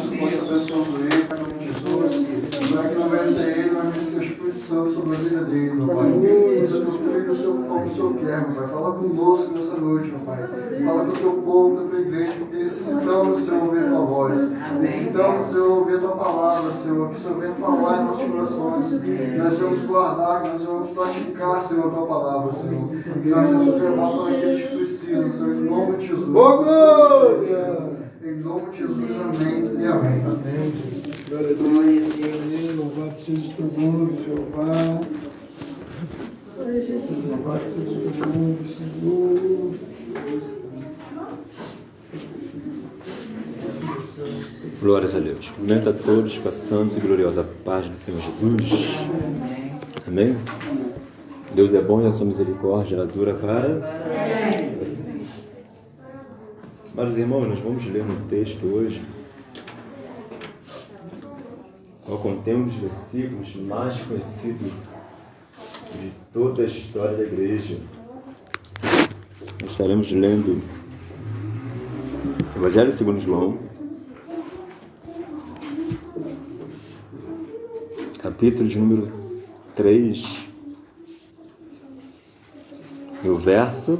suporte abençoando ele, Pai, em nome de Jesus. Para que não vai ser ele, mas que o Espírito Santo sobre a vida dele, meu Pai. Usa teu filho, o seu como o Senhor quer, meu Pai. Fala conosco nessa noite, meu Pai. Fala com o teu povo, com a tua igreja, porque necessitamos, Senhor, ouvir a tua voz. Necessitamos, Senhor, ouvir a tua palavra, Senhor. Que o Senhor venha falar em nossos corações. Que nós vamos guardar, que nós vamos praticar, Senhor, a tua palavra, Senhor. E que nós vamos levar para aqueles que precisam, Senhor, em nome de Jesus. Em nome de Jesus, amém e amém. Amém. Glória a Deus. Louvado seja o teu nome, Jeová. Louvado seja o teu nome, Senhor. Glórias a Deus. Cumprimento a todos com a santa e gloriosa paz do Senhor Jesus. Amém? Deus é bom e a sua misericórdia ela dura para sempre. Mas, irmãos, nós vamos ler um texto hoje. Nós contemos os versículos mais conhecidos de toda a história da igreja. Nós estaremos lendo o Evangelho segundo João, capítulo de número 3, e o verso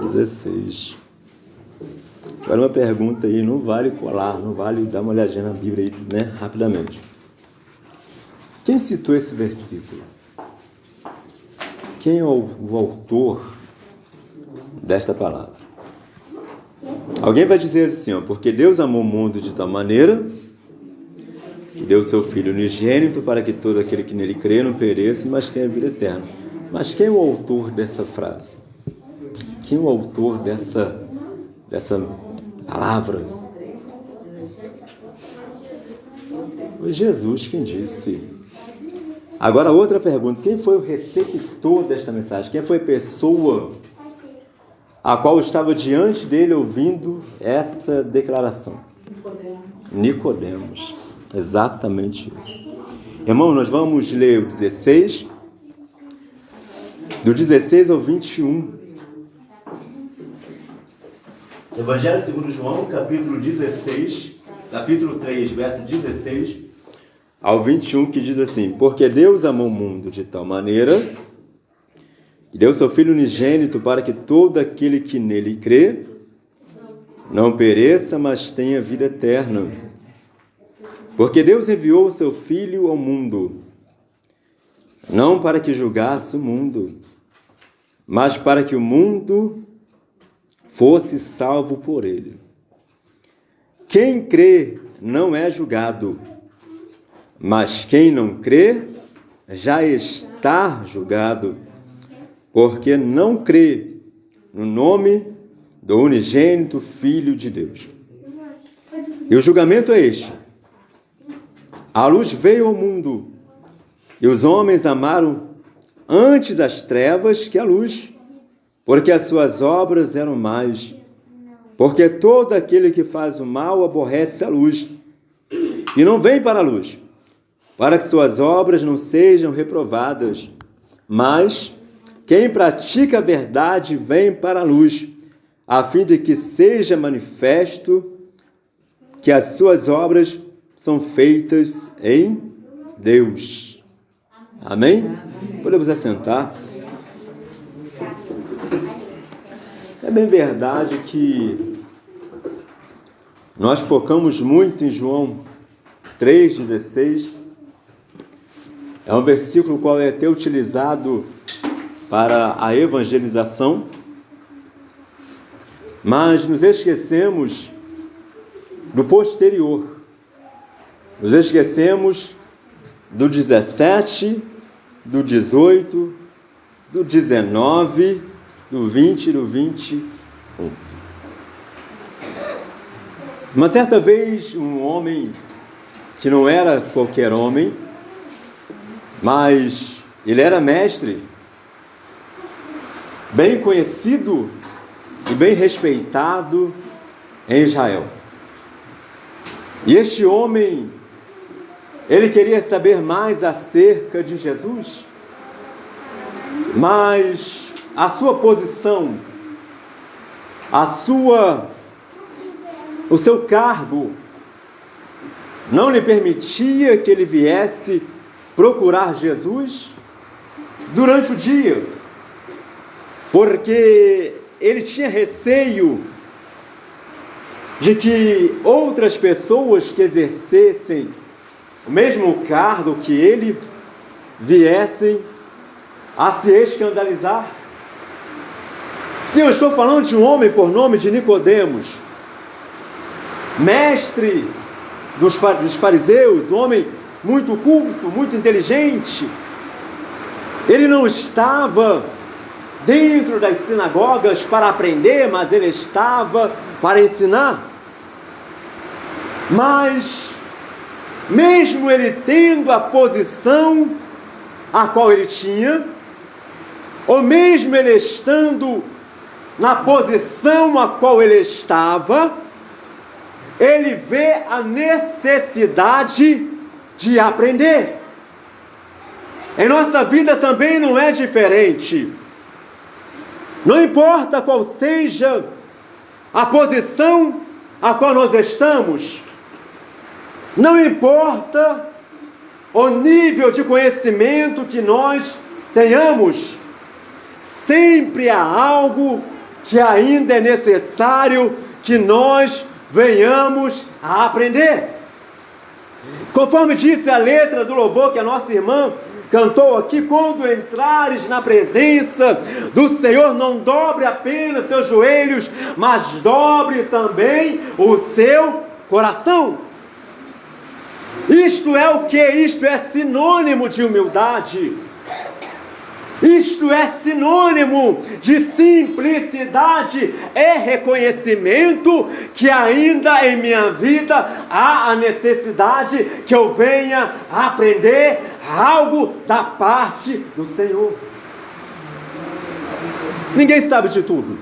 16. Agora uma pergunta aí, não vale colar, não vale dar uma olhadinha na Bíblia aí, né, rapidamente. Quem citou esse versículo? Quem é o autor desta palavra? Alguém vai dizer assim, ó, porque Deus amou o mundo de tal maneira que deu o seu Filho unigênito para que todo aquele que nele crê não pereça, mas tenha vida eterna. Mas quem é o autor dessa frase? Quem é o autor dessa palavra? Foi Jesus quem disse. Agora outra pergunta, quem foi o receptor desta mensagem? Quem foi a pessoa a qual estava diante dele ouvindo essa declaração? Nicodemos. Exatamente isso. Irmão, nós vamos ler o 16, do 16 ao 21. Evangelho segundo João, capítulo 16, capítulo 3, verso 16 ao 21, que diz assim: porque Deus amou o mundo de tal maneira que deu seu Filho unigênito para que todo aquele que nele crê não pereça, mas tenha vida eterna. Porque Deus enviou o seu Filho ao mundo, não para que julgasse o mundo, mas para que o mundo fosse salvo por ele. Quem crê não é julgado, mas quem não crê já está julgado, porque não crê no nome do unigênito Filho de Deus. E o julgamento é este: a luz veio ao mundo, e os homens amaram antes as trevas que a luz, porque as suas obras eram más. Porque todo aquele que faz o mal aborrece a luz, e não vem para a luz, para que suas obras não sejam reprovadas. Mas quem pratica a verdade vem para a luz, a fim de que seja manifesto que as suas obras são feitas em Deus. Amém? Podemos assentar. É bem verdade que nós focamos muito em João 3,16. É um versículo qual é até utilizado para a evangelização, mas nos esquecemos do posterior. Nos esquecemos do 17, do 18, do 19, do 20 e do 21. Uma certa vez, um homem que não era qualquer homem, mas ele era mestre, bem conhecido e bem respeitado em Israel. E este homem, ele queria saber mais acerca de Jesus, mas a sua posição, a sua o seu cargo não lhe permitia que ele viesse procurar Jesus durante o dia, porque ele tinha receio de que outras pessoas que exercessem o mesmo cargo que ele viessem a se escandalizar. Sim, eu estou falando de um homem por nome de Nicodemos, mestre dos fariseus, um homem muito culto, muito inteligente. Ele não estava dentro das sinagogas para aprender, mas ele estava para ensinar. Mas, mesmo ele tendo a posição a qual ele tinha, ou mesmo ele estando na posição a qual ele estava, ele vê a necessidade de aprender. Em nossa vida também não é diferente. Não importa qual seja a posição a qual nós estamos, não importa o nível de conhecimento que nós tenhamos, sempre há algo que ainda é necessário que nós venhamos a aprender. Conforme disse a letra do louvor que a nossa irmã cantou aqui: quando entrares na presença do Senhor, não dobre apenas seus joelhos, mas dobre também o seu coração. Isto é o que? Isto é sinônimo de humildade. Isto é sinônimo de simplicidade e reconhecimento que ainda em minha vida há a necessidade que eu venha aprender algo da parte do Senhor. Ninguém sabe de tudo.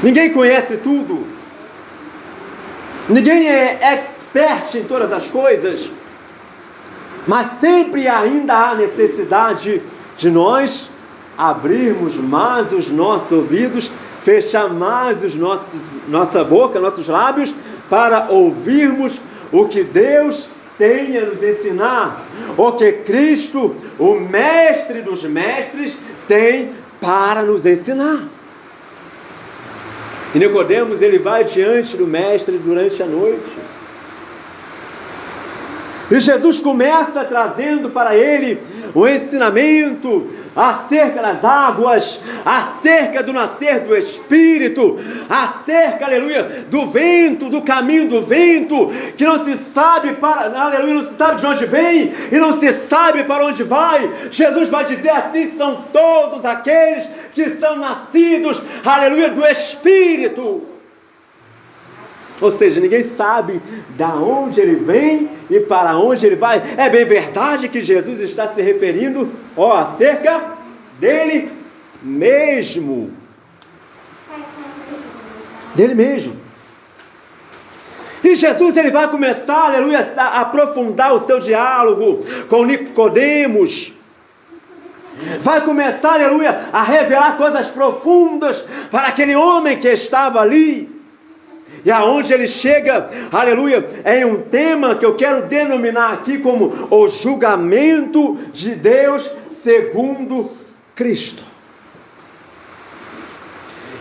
Ninguém conhece tudo. Ninguém é expert em todas as coisas. Mas sempre ainda há necessidade de nós abrirmos mais os nossos ouvidos, fechar mais nossa boca, nossos lábios, para ouvirmos o que Deus tem a nos ensinar, o que Cristo, o mestre dos mestres, tem para nos ensinar. E Nicodemos, ele vai diante do mestre durante a noite. E Jesus começa trazendo para ele o ensinamento acerca das águas, acerca do nascer do Espírito, acerca, aleluia, do vento, do caminho do vento, que não se sabe aleluia, não se sabe de onde vem e não se sabe para onde vai. Jesus vai dizer assim: são todos aqueles que são nascidos, aleluia, do Espírito. Ou seja, ninguém sabe da onde ele vem e para onde ele vai. É bem verdade que Jesus está se referindo acerca dele mesmo. Dele mesmo. E Jesus, ele vai começar, aleluia, a aprofundar o seu diálogo com Nicodemos. Vai começar, aleluia, a revelar coisas profundas para aquele homem que estava ali. E aonde ele chega, aleluia, em um tema que eu quero denominar aqui como o julgamento de Deus segundo Cristo.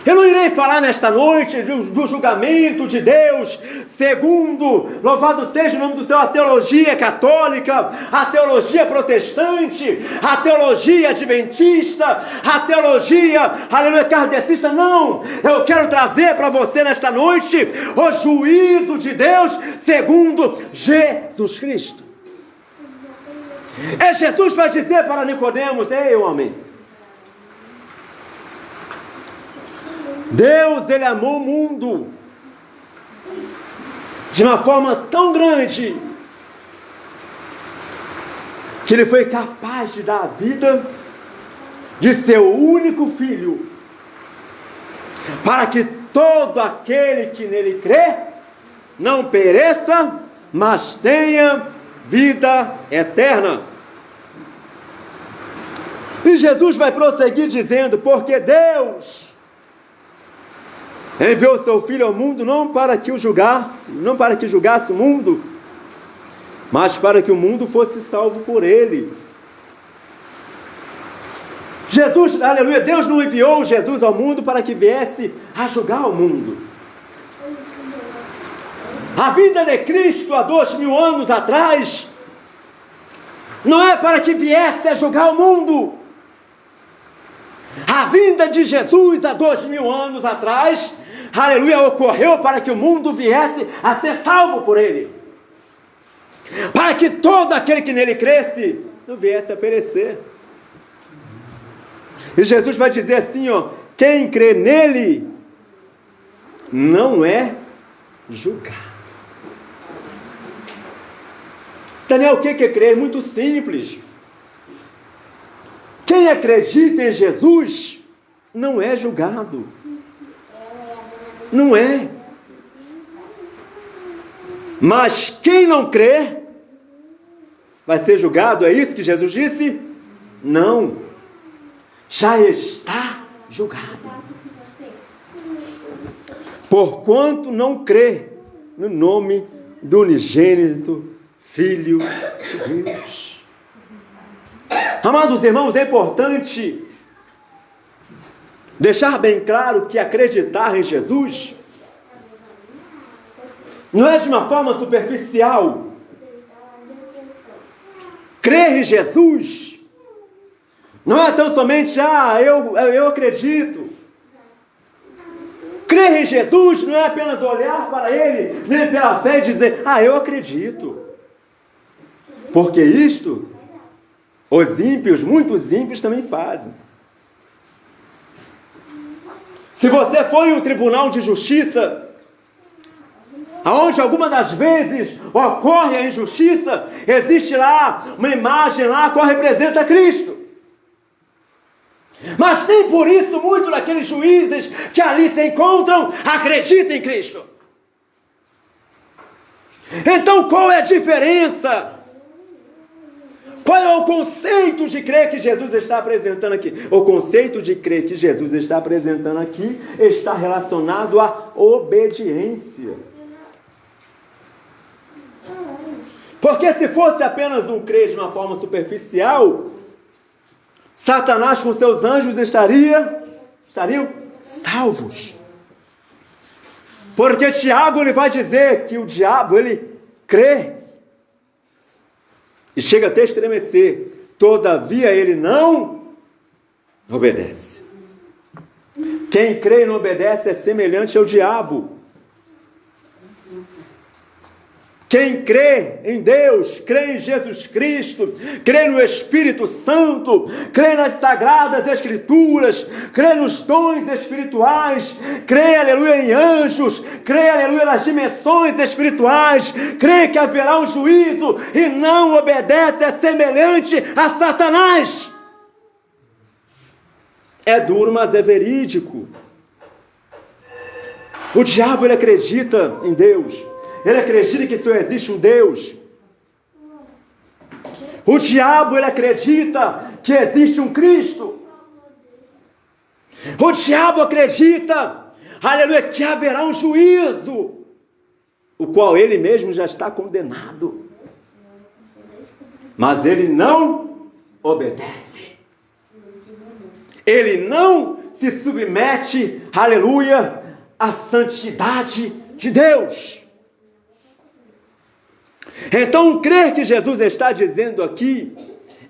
Eu não irei falar nesta noite do julgamento de Deus segundo, louvado seja o nome do Senhor, a teologia católica, a teologia protestante, a teologia adventista, a teologia, aleluia, kardecista. Não, eu quero trazer para você nesta noite o juízo de Deus segundo Jesus Cristo. Jesus vai dizer para Nicodemos: ei, homem, Deus, ele amou o mundo de uma forma tão grande que ele foi capaz de dar a vida de seu único filho, para que todo aquele que nele crê não pereça, mas tenha vida eterna. E Jesus vai prosseguir dizendo: porque Deus Enviou seu Filho ao mundo não para que o julgasse, não para que julgasse o mundo, mas para que o mundo fosse salvo por ele. Jesus, aleluia, Deus não enviou Jesus ao mundo para que viesse a julgar o mundo. A vinda de Cristo há 2000 anos atrás não é para que viesse a julgar o mundo. A vinda de Jesus há 2000 anos atrás, aleluia, ocorreu para que o mundo viesse a ser salvo por ele. Para que todo aquele que nele cresce não viesse a perecer. E Jesus vai dizer assim, ó, quem crê nele não é julgado. Daniel, o que é crer? Muito simples. Quem acredita em Jesus não é julgado. Não é. Mas quem não crê vai ser julgado, é isso que Jesus disse? Não. Já está julgado. Porquanto não crê no nome do unigênito Filho de Deus. Amados irmãos, é importante deixar bem claro que acreditar em Jesus não é de uma forma superficial. Crer em Jesus não é tão somente, eu acredito. Crer em Jesus não é apenas olhar para Ele, nem pela fé e dizer, eu acredito. Porque isto, os ímpios, muitos ímpios também fazem. Se você for em um tribunal de justiça, aonde alguma das vezes ocorre a injustiça, existe lá uma imagem lá que representa Cristo. Mas nem por isso muitos daqueles juízes que ali se encontram acreditam em Cristo. Então qual é a diferença? Qual é o conceito de crer que Jesus está apresentando aqui? O conceito de crer que Jesus está apresentando aqui está relacionado à obediência. Porque se fosse apenas um crer de uma forma superficial, Satanás com seus anjos estariam salvos. Porque Tiago ele vai dizer que o diabo ele crê e chega até a estremecer, todavia ele não obedece. Quem crê e não obedece é semelhante ao diabo. Quem crê em Deus, crê em Jesus Cristo, crê no Espírito Santo, crê nas Sagradas Escrituras, crê nos dons espirituais, crê, aleluia, em anjos, crê, aleluia, nas dimensões espirituais, crê que haverá um juízo e não obedece, é semelhante a Satanás. É duro, mas é verídico. O diabo, ele acredita em Deus. Ele acredita que só existe um Deus. O diabo, ele acredita que existe um Cristo. O diabo acredita, aleluia, que haverá um juízo, o qual ele mesmo já está condenado. Mas ele não obedece. Ele não se submete, aleluia, à santidade de Deus. Então, crer que Jesus está dizendo aqui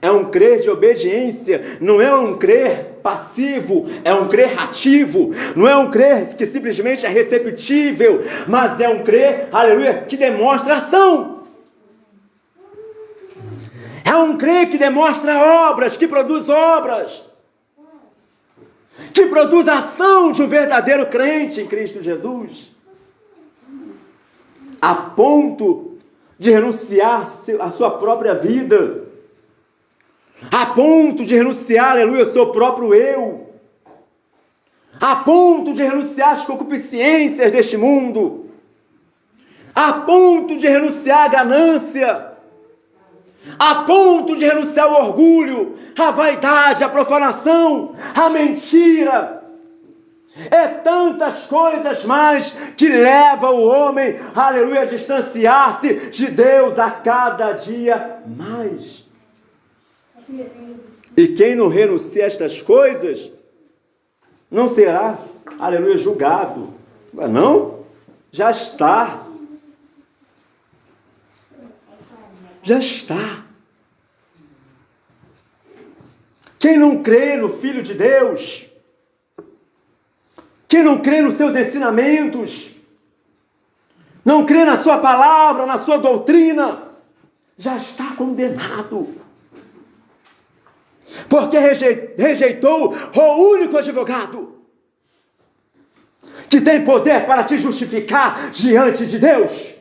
é um crer de obediência, não é um crer passivo, é um crer ativo, não é um crer que simplesmente é receptível, mas é um crer, aleluia, que demonstra ação. É um crer que demonstra obras, que produz obras, que produz ação de um verdadeiro crente em Cristo Jesus, a ponto de renunciar à sua própria vida, a ponto de renunciar, aleluia, ao seu próprio eu, a ponto de renunciar às concupiscências deste mundo, a ponto de renunciar à ganância, a ponto de renunciar ao orgulho, à vaidade, à profanação, à mentira, É tantas coisas mais que levam o homem, aleluia, a distanciar-se de Deus a cada dia mais. E quem não renuncia a estas coisas, não será, aleluia, julgado. Não, já está. Já está. Quem não crê no Filho de Deus, quem não crê nos seus ensinamentos, não crê na sua palavra, na sua doutrina, já está condenado. Porque rejeitou o único advogado que tem poder para te justificar diante de Deus.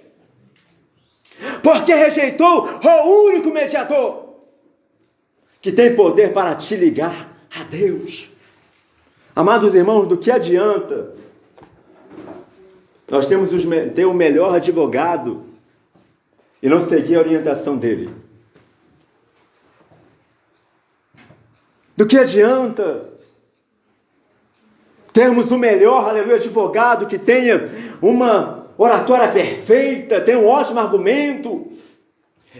Porque rejeitou o único mediador que tem poder para te ligar a Deus. Amados irmãos, do que adianta nós ter o melhor advogado e não seguir a orientação dele? Do que adianta termos o melhor, aleluia, advogado que tenha uma oratória perfeita, tenha um ótimo argumento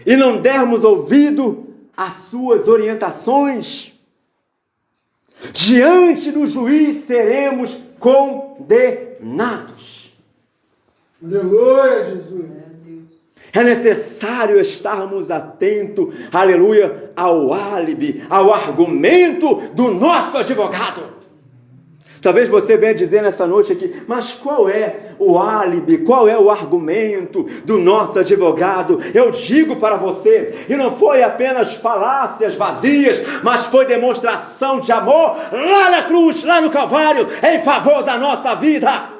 e não dermos ouvido às suas orientações? Diante do juiz seremos condenados. Aleluia, Jesus. É necessário estarmos atentos, aleluia, ao álibi, ao argumento do nosso advogado. Talvez você venha dizer nessa noite aqui, mas qual é o álibi, qual é o argumento do nosso advogado? Eu digo para você, e não foi apenas falácias vazias, mas foi demonstração de amor lá na cruz, lá no Calvário, em favor da nossa vida.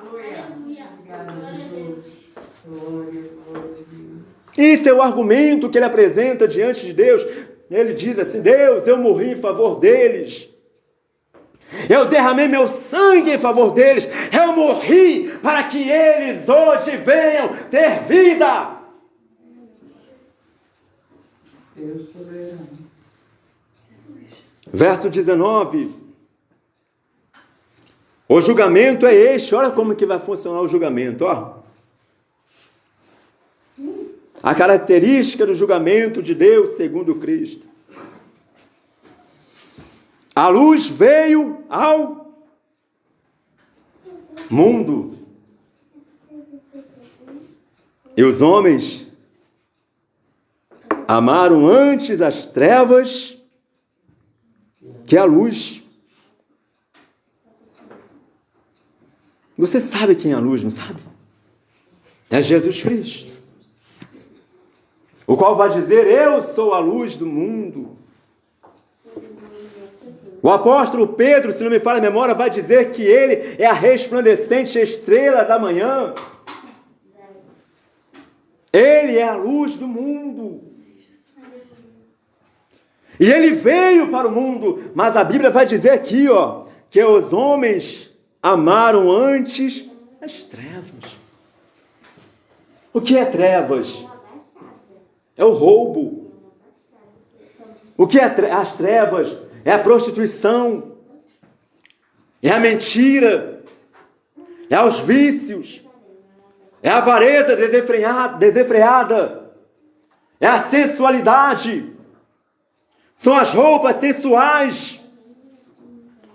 Isso é o argumento que ele apresenta diante de Deus. Ele diz assim: Deus, eu morri em favor deles. Eu derramei meu sangue em favor deles. Eu morri para que eles hoje venham ter vida. Deus soberano. Verso 19. O julgamento é este. Olha como que vai funcionar o julgamento. Ó. A característica do julgamento de Deus segundo Cristo. A luz veio ao mundo. E os homens amaram antes as trevas que a luz. Você sabe quem é a luz, não sabe? É Jesus Cristo. O qual vai dizer: eu sou a luz do mundo. O apóstolo Pedro, se não me falha a memória, vai dizer que ele é a resplandecente estrela da manhã. Ele é a luz do mundo. E ele veio para o mundo, mas a Bíblia vai dizer aqui, ó, que os homens amaram antes as trevas. O que é trevas? É o roubo. O que é as trevas? É a prostituição, é a mentira, é os vícios, é a avareza desenfreada, é a sensualidade, são as roupas sensuais,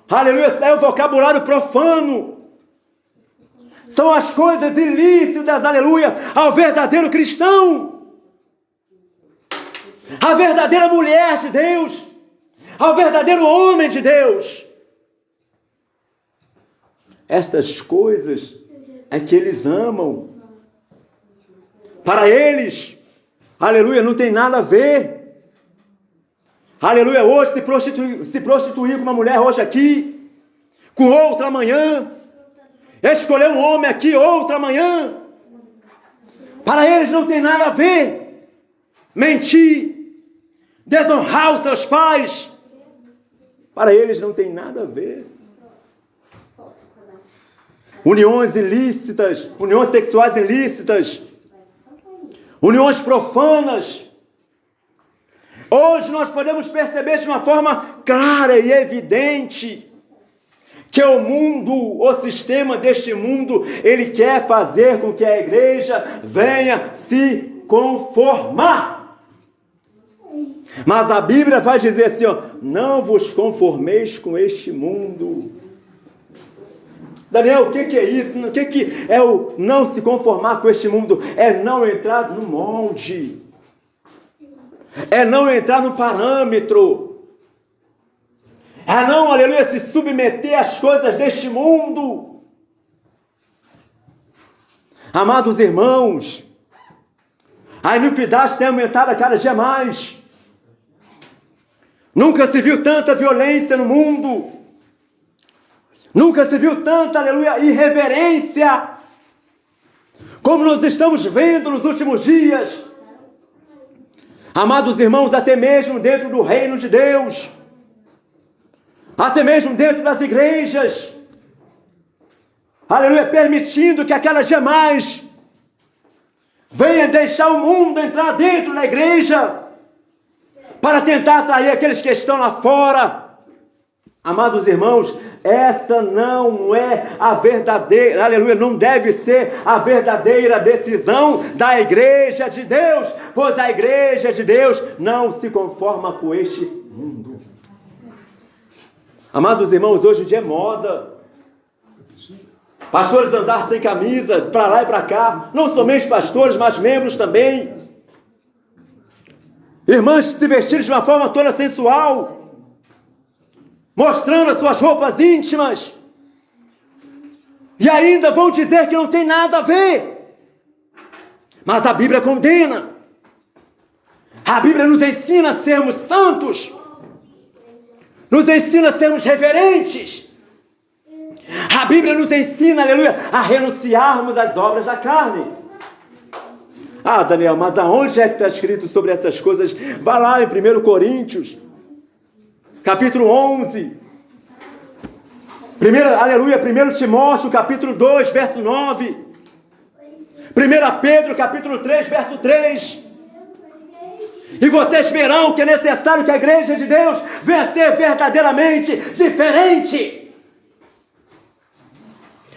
aleluia, é o vocabulário profano, são as coisas ilícitas, aleluia, ao verdadeiro cristão, a verdadeira mulher de Deus, ao verdadeiro homem de Deus. Estas coisas é que eles amam. Para eles, aleluia, não tem nada a ver. Aleluia, hoje se prostituir com uma mulher hoje aqui, com outra amanhã, escolher um homem aqui, outra amanhã. Para eles não tem nada a ver. Mentir, desonrar os seus pais, para eles não tem nada a ver. Uniões ilícitas, uniões sexuais ilícitas, uniões profanas. Hoje nós podemos perceber de uma forma clara e evidente que o mundo, o sistema deste mundo, ele quer fazer com que a igreja venha se conformar. Mas a Bíblia vai dizer assim, ó, não vos conformeis com este mundo. Daniel, o que é isso? O que é o não se conformar com este mundo? É não entrar no molde. É não entrar no parâmetro. É não, aleluia, se submeter às coisas deste mundo. Amados irmãos, a iniquidade tem aumentado a cada dia mais. Nunca se viu tanta violência no mundo. Nunca se viu tanta, aleluia, irreverência como nós estamos vendo nos últimos dias. Amados irmãos, até mesmo dentro do reino de Deus, até mesmo dentro das igrejas, aleluia, permitindo que aquela jamais venha deixar o mundo entrar dentro da igreja, para tentar atrair aqueles que estão lá fora. Amados irmãos, essa não é a verdadeira, aleluia, não deve ser a verdadeira decisão da igreja de Deus, pois a igreja de Deus não se conforma com este mundo. Amados irmãos, hoje em dia é moda pastores andar sem camisa, para lá e para cá, não somente pastores, mas membros também. Irmãs se vestirem de uma forma toda sensual, mostrando as suas roupas íntimas, e ainda vão dizer que não tem nada a ver. Mas a Bíblia condena. A Bíblia nos ensina a sermos santos, nos ensina a sermos reverentes. A Bíblia nos ensina, aleluia, a renunciarmos às obras da carne. Ah, Daniel, mas aonde é que está escrito sobre essas coisas? Vá lá em 1 Coríntios, capítulo 11. Aleluia, 1 Timóteo, capítulo 2, verso 9. 1 Pedro, capítulo 3, verso 3. E vocês verão que é necessário que a igreja de Deus venha a ser verdadeiramente diferente.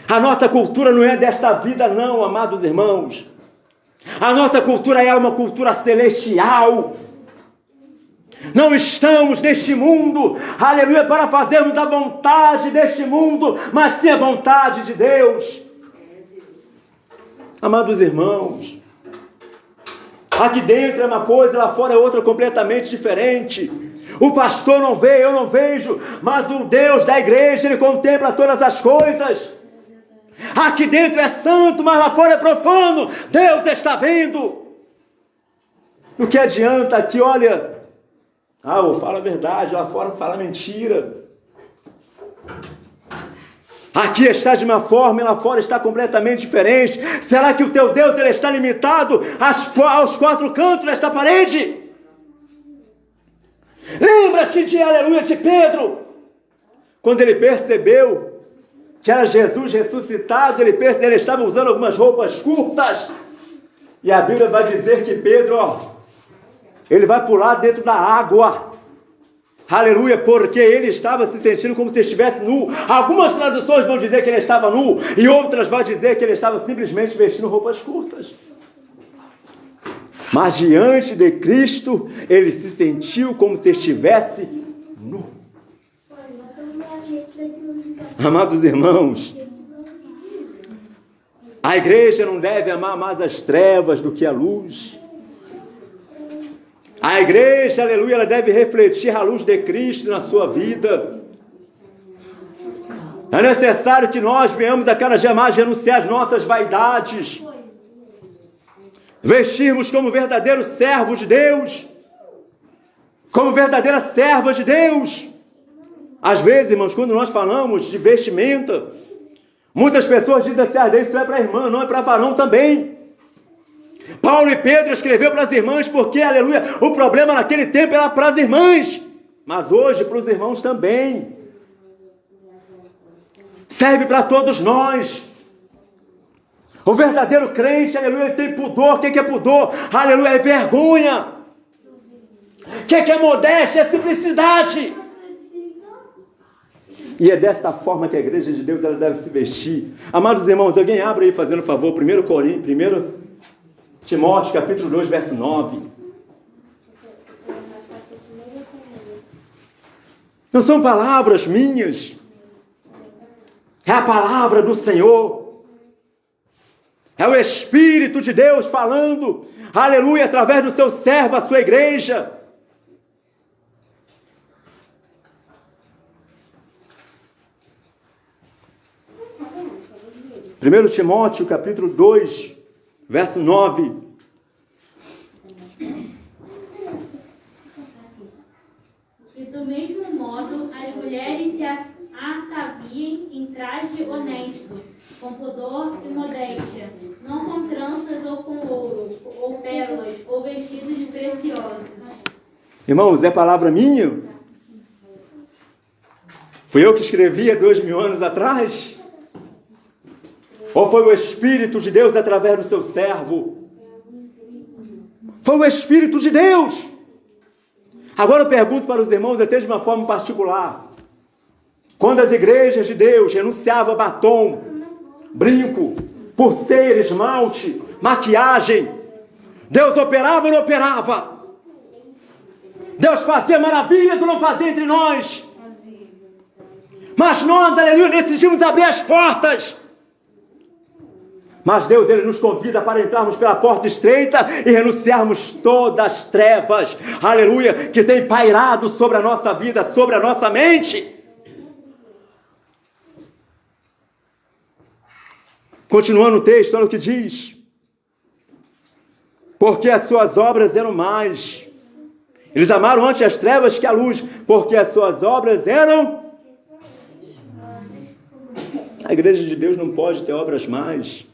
A nossa cultura não é desta vida não, amados irmãos. A nossa cultura é uma cultura celestial. Não estamos neste mundo, aleluia, para fazermos a vontade deste mundo, mas sim a vontade de Deus. Amados irmãos, aqui dentro é uma coisa, lá fora é outra completamente diferente. O pastor não vê, eu não vejo, mas o Deus da igreja, Ele contempla todas as coisas. Aqui dentro é santo, mas lá fora é profano. Deus está vendo. O que adianta aqui, olha, eu falo a verdade, lá fora fala mentira. Aqui está de uma forma e lá fora está completamente diferente. Será que o teu Deus ele está limitado aos quatro cantos desta parede? Lembra-te de, aleluia, de Pedro, quando ele percebeu que era Jesus ressuscitado, ele estava usando algumas roupas curtas, e a Bíblia vai dizer que Pedro, ele vai pular dentro da água, aleluia, porque ele estava se sentindo como se estivesse nu. Algumas traduções vão dizer que ele estava nu, e outras vão dizer que ele estava simplesmente vestindo roupas curtas. Mas diante de Cristo, ele se sentiu como se estivesse nu. Amados irmãos, a igreja não deve amar mais as trevas do que a luz. A igreja, aleluia, ela deve refletir a luz de Cristo na sua vida. É necessário que nós venhamos a cada dia mais renunciar às nossas vaidades, vestirmos como verdadeiros servos de Deus, como verdadeiras servas de Deus. Às vezes, irmãos, quando nós falamos de vestimenta, muitas pessoas dizem assim, isso é para irmã, não é para varão também. Paulo e Pedro escreveu para as irmãs porque, aleluia, o problema naquele tempo era para as irmãs, mas hoje para os irmãos também. Serve para todos nós. O verdadeiro crente, aleluia, ele tem pudor. O que é pudor? Aleluia, é vergonha. O que é modéstia? É simplicidade. E é desta forma que a igreja de Deus ela deve se vestir. Amados irmãos, alguém abre aí fazendo favor, 1 Timóteo, capítulo 2, verso 9. Não são palavras minhas, é a palavra do Senhor. É o Espírito de Deus falando, aleluia, através do seu servo, a sua igreja. 1 Timóteo, capítulo 2, verso 9. E do mesmo modo, as mulheres se ataviem em traje honesto, com pudor e modéstia, não com tranças ou com ouro, ou pérolas, ou vestidos preciosos. Irmãos, é palavra minha? Fui eu que escrevi há 2000 anos atrás? Ou foi o Espírito de Deus através do seu servo? Foi o Espírito de Deus. Agora eu pergunto para os irmãos, até de uma forma particular. Quando as igrejas de Deus renunciavam a batom, brinco, pulseira, esmalte, maquiagem, Deus operava ou não operava? Deus fazia maravilhas ou não fazia entre nós? Mas nós, aleluia, decidimos abrir as portas. Mas Deus, Ele nos convida para entrarmos pela porta estreita e renunciarmos todas as trevas, aleluia, que tem pairado sobre a nossa vida, sobre a nossa mente. Continuando o texto, olha o que diz. Porque as suas obras eram mais. Eles amaram antes as trevas que a luz, porque as suas obras eram... A igreja de Deus não pode ter obras mais.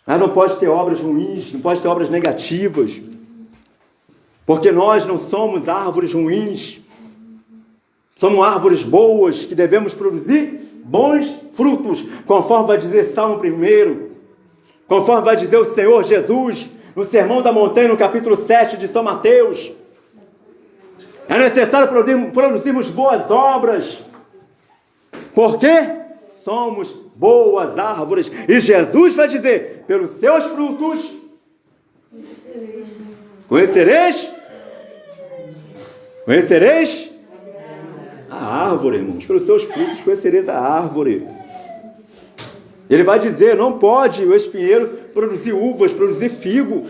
Ela não pode ter obras ruins, não pode ter obras negativas. Porque nós não somos árvores ruins. Somos árvores boas que devemos produzir bons frutos, conforme vai dizer Salmo 1, conforme vai dizer o Senhor Jesus no Sermão da Montanha, no capítulo 7 de São Mateus. É necessário produzirmos boas obras, porque somos boas árvores. E Jesus vai dizer, pelos seus frutos conhecereis a árvore, irmãos. Pelos seus frutos conhecereis a árvore. Ele vai dizer, não pode o espinheiro produzir uvas, produzir figo.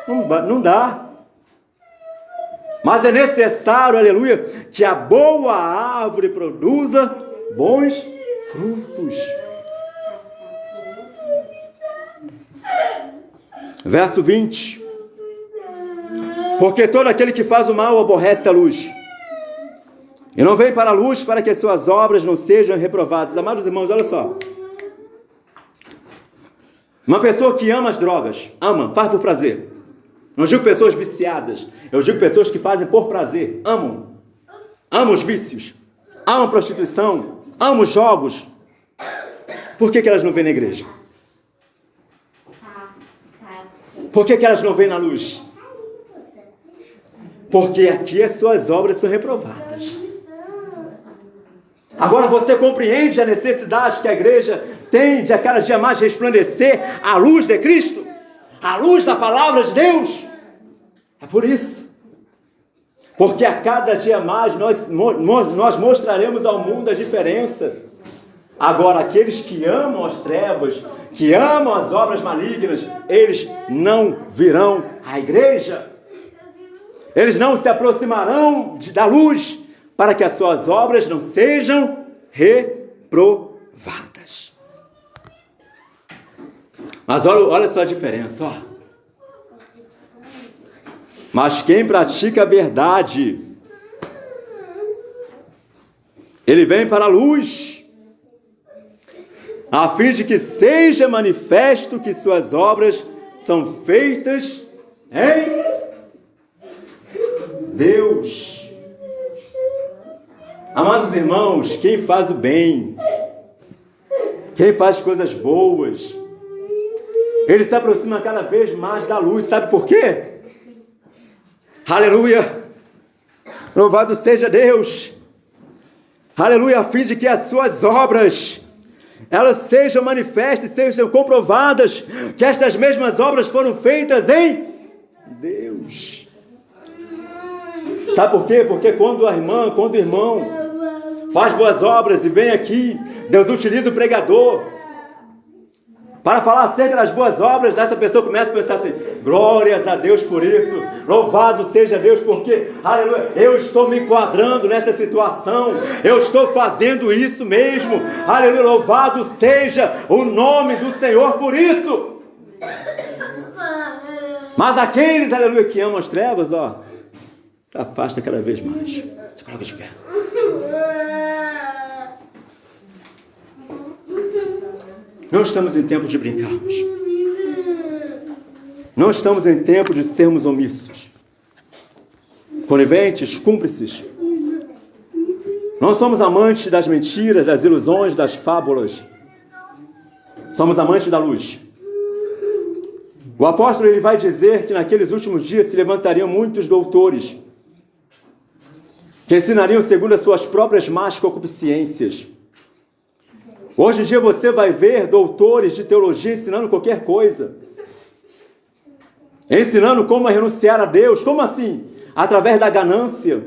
Não dá. Mas é necessário, aleluia, que a boa árvore produza bons frutos. Verso 20. Porque todo aquele que faz o mal aborrece a luz, e não vem para a luz para que as suas obras não sejam reprovadas. Amados irmãos, olha só. Uma pessoa que ama as drogas, faz por prazer. Não digo pessoas viciadas, eu digo pessoas que fazem por prazer, amam os vícios, amam a prostituição, amam os jogos. Por que elas não vêm na igreja? Por que elas não vêm na luz? Porque aqui as suas obras são reprovadas. Agora você compreende a necessidade que a igreja tem de a cada dia mais resplandecer a luz de Cristo, a luz da palavra de Deus. É por isso. Porque a cada dia mais nós mostraremos ao mundo a diferença. Agora, aqueles que amam as trevas, que amam as obras malignas, eles não virão à igreja. Eles não se aproximarão da luz, para que as suas obras não sejam reprovadas. Mas olha só a diferença, ó. Mas quem pratica a verdade, ele vem para a luz, a fim de que seja manifesto que suas obras são feitas em Deus. Amados irmãos, quem faz o bem, quem faz coisas boas, ele se aproxima cada vez mais da luz. Sabe por quê? Aleluia! Louvado seja Deus! aleluia, a fim de que as suas obras, elas sejam manifestas, sejam comprovadas, que estas mesmas obras foram feitas em Deus. Sabe por quê? Porque quando o irmão faz boas obras e vem aqui, Deus utiliza o pregador para falar acerca das boas obras. Essa pessoa começa a pensar assim: glórias a Deus por isso, louvado seja Deus, porque, aleluia, eu estou me enquadrando nessa situação, eu estou fazendo isso mesmo, aleluia, louvado seja o nome do Senhor por isso. Mas aqueles, aleluia, que amam as trevas, ó, se afasta cada vez mais. Se coloca de pé. Não estamos em tempo de brincarmos. Não estamos em tempo de sermos omissos, coniventes, cúmplices. Não somos amantes das mentiras, das ilusões, das fábulas. Somos amantes da luz. O apóstolo, ele vai dizer que naqueles últimos dias se levantariam muitos doutores que ensinariam segundo as suas próprias más concupiscências. Hoje em dia você vai ver doutores de teologia ensinando qualquer coisa. Ensinando como renunciar a Deus. Como assim? Através da ganância.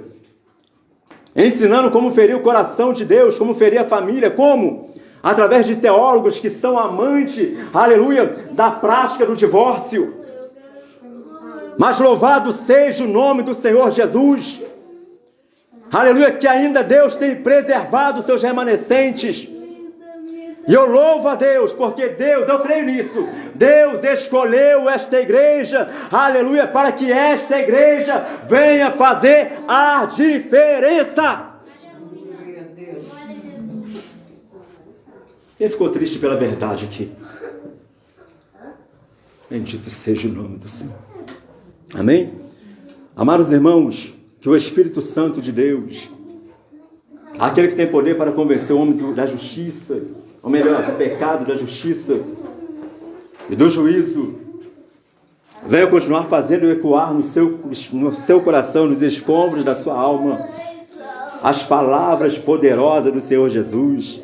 Ensinando como ferir o coração de Deus, como ferir a família. Como? Através de teólogos que são amantes, aleluia, da prática do divórcio. Mas louvado seja o nome do Senhor Jesus. Aleluia, que ainda Deus tem preservado os seus remanescentes. E eu louvo a Deus, porque Deus, eu creio nisso, Deus escolheu esta igreja, aleluia, para que esta igreja venha fazer a diferença. Quem ficou triste pela verdade aqui? Bendito seja o nome do Senhor. Amém? Amados irmãos, que o Espírito Santo de Deus, aquele que tem poder para convencer o homem da justiça, ou melhor, do pecado, da justiça e do juízo, venha continuar fazendo ecoar no seu coração, nos escombros da sua alma, as palavras poderosas do Senhor Jesus.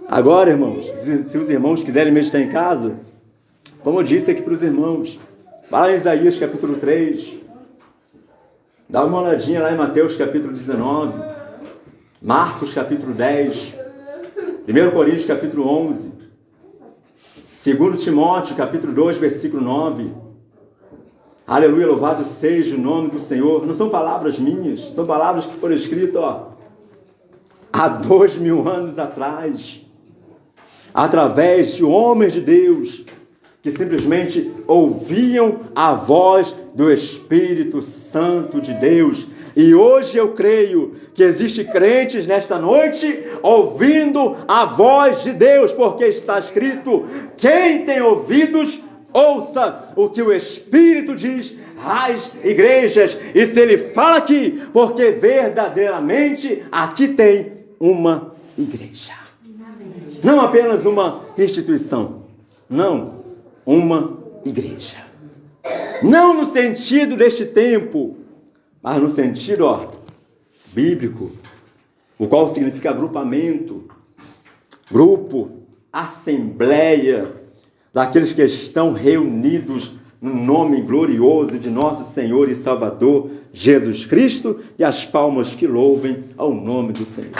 Agora, irmãos, se os irmãos quiserem meditar em casa, como eu disse aqui para os irmãos, vai lá em Isaías capítulo 3, dá uma olhadinha lá em Mateus capítulo 19, Marcos capítulo 10, 1 Coríntios capítulo 11, 2 Timóteo capítulo 2, versículo 9. Aleluia, louvado seja o nome do Senhor. Não são palavras minhas, são palavras que foram escritas há 2000 anos atrás, através de homens de Deus, que simplesmente ouviam a voz do Espírito Santo de Deus. E hoje eu creio que existem crentes nesta noite ouvindo a voz de Deus, porque está escrito: quem tem ouvidos, ouça o que o Espírito diz às igrejas. E se ele fala aqui, porque verdadeiramente aqui tem uma igreja. Não apenas uma instituição, não, uma igreja. Não no sentido deste tempo, mas no sentido bíblico, o qual significa agrupamento, grupo, assembleia, daqueles que estão reunidos no nome glorioso de nosso Senhor e Salvador Jesus Cristo, e as palmas que louvem ao nome do Senhor.